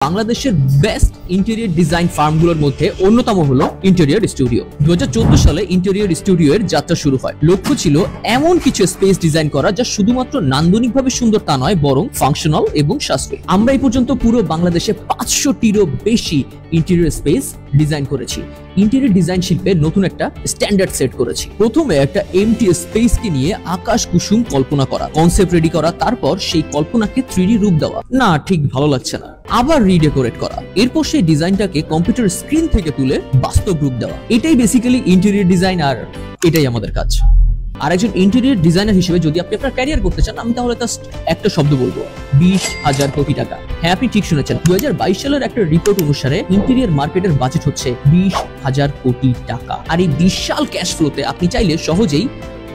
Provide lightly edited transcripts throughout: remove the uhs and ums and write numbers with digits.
বাংলাদেশের best interior design ফার্মগুলোর মধ্যে অন্যতম হলো ইন্টেরিয়র স্টুডিও। 2014 সালে ইন্টেরিয়র স্টুডিও এর যাত্রা শুরু হয়। লক্ষ্য ছিল এমন কিছু স্পেস ডিজাইন করা যা শুধুমাত্র নান্দনিকভাবে সুন্দর তা নয়, বরং ফাংশনাল এবং সাশ্রয়ী। আমরা এই পর্যন্ত পুরো বাংলাদেশে 500টিরও বেশি ইন্টেরিয়র স্পেস ডিজাইন করেছি। ইন্টেরিয়র ডিজাইন শিল্পে নতুন একটা স্ট্যান্ডার্ড সেট করেছি। প্রথমে একটা এমটি স্পেসকে নিয়ে আকাশ কুসুম কল্পনা করা, কনসেপ্ট রেডি করা, তারপর সেই কল্পনাকে 3D রূপ দেওয়া। না, ঠিক ভালো লাগছে না, আবার রিডেকোরেট করা, এরপর সেই ডিজাইনটাকে কম্পিউটার স্ক্রিন থেকে তুলে বাস্তব রূপ দেওয়া। এটাই বেসিক্যালি ইন্টেরিয়র ডিজাইন, আর এটাই আমাদের কাজ। আর একজন ইন্টেরিয়র ডিজাইনার হিসেবে যদি আপনি আপনার ক্যারিয়ার করতে চান, আমি তাহলে জাস্ট একটা শব্দ বলবো, 20,000 কোটি টাকা। হ্যাঁ, আপনি ঠিক শুনেছেন। 2022 সালের একটা রিপোর্ট অনুসারে ইন্টেরিয়র মার্কেটের বাজেট হচ্ছে 20,000 কোটি টাকা। আর এই বিশাল ক্যাশ ফ্লোতে আপনি চাইলে সহজেই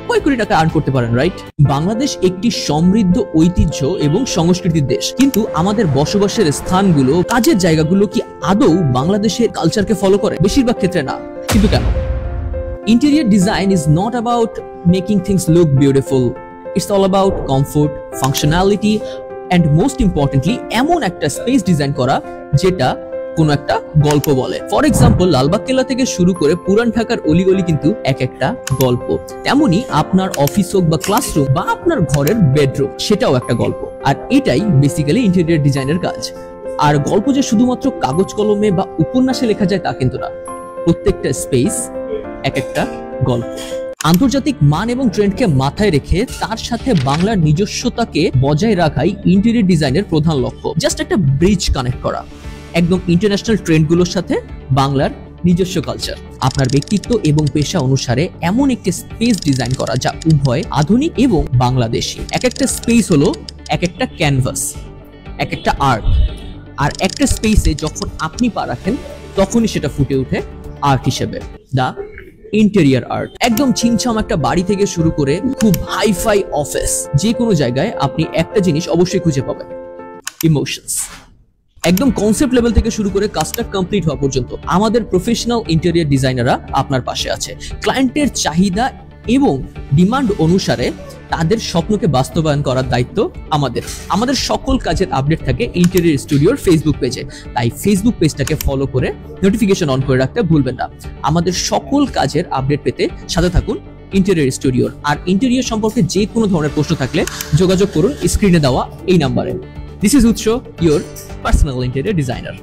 কয়েক কোটি টাকা আর্ন করতে পারেন, রাইট? বাংলাদেশ একটি সমৃদ্ধ ঐতিহ্য এবং সংস্কৃতির দেশ, কিন্তু আমাদের বসবাসের স্থানগুলো, কাজের জায়গাগুলো কি আদৌ বাংলাদেশের কালচারকে ফলো করে? বেশিরভাগ ক্ষেত্রে না। কিন্তু কেন? Interior design is not about making things look beautiful. It's all about comfort, functionality, and most importantly, এমন একটা স্পেস ডিজাইন করা যেটা কোনো একটা গল্প বলে। ফর এক্সাম্পল, লালবাগ কেল্লা থেকে শুরু করে পুরান ঢাকার অলিগলি কিন্তু এক একটা গল্প। তেমনি আপনার অফিস হোক বা ক্লাসরুম বা আপনার ঘরের বেডরুম, সেটাও একটা গল্প। আর এটাই বেসিক্যালি ইন্টেরিয়র ডিজাইনের কাজ। আর গল্প যে শুধুমাত্র কাগজ কলমে বা উপন্যাসে লেখা যায় তা কিন্তু না। প্রত্যেকটা স্পেস এক একটা গল্প। আন্তর্জাতিক মান এবং ট্রেন্ডকে মাথায় রেখে তার সাথে বাংলার নিজস্বতাকে বজায় রাখাই ইন্টেরিয়র ডিজাইনের প্রধান লক্ষ্য। জাস্ট একটা ব্রিজ কানেক্ট করা একদম ইন্টারন্যাশনাল ট্রেন্ডগুলোর সাথে বাংলার নিজস্ব কালচার। আপনার ব্যক্তিত্ব এবং পেশা অনুসারে এমন একটি স্পেস ডিজাইন করা যা উভয় আধুনিক এবং বাংলাদেশী। এক একটা স্পেস হলো এক একটা ক্যানভাস, এক একটা আর্ট। আর একটা স্পেসে যখন আপনি পা রাখেন, তখনই সেটা ফুটে ওঠে আর্ট হিসেবে। দা ইন্টেরিয়র আর্ট। একদম ছিমছাম একটা বাড়ি থেকে শুরু করে খুব হাইফাই অফিস, যে কোনো জায়গায় আপনি একটা জিনিস অবশ্যই খুঁজে পাবেন, ইমোশনস। একদম কনসেপ্ট লেভেল থেকে শুরু করে কাজটা কমপ্লিট হওয়া পর্যন্ত আমাদের প্রফেশনাল ইন্টেরিয়র ডিজাইনাররা আপনার পাশে আছে। ক্লায়েন্টের চাহিদা এবং ডিমান্ড অনুসারে তাদের স্বপ্নকে বাস্তবায়ন করার দায়িত্ব আমাদের। আমাদের সকল কাজের আপডেট থাকে ইন্টেরিয়র স্টুডিওর ফেসবুক পেজে, তাই ফেসবুক পেজটাকে ফলো করে নোটিফিকেশন অন করে রাখতে ভুলবেন না। আমাদের সকল কাজের আপডেট পেতে সাথে থাকুন ইন্টেরিয়র স্টুডিওর। আর ইন্টেরিয়র সম্পর্কে যে কোনো ধরনের প্রশ্ন থাকলে যোগাযোগ করুন স্ক্রিনে দেওয়া এই নাম্বারে। দিস ইজ উৎস, ইয়োর পার্সোনাল ইন্টেরিয়র ডিজাইনার।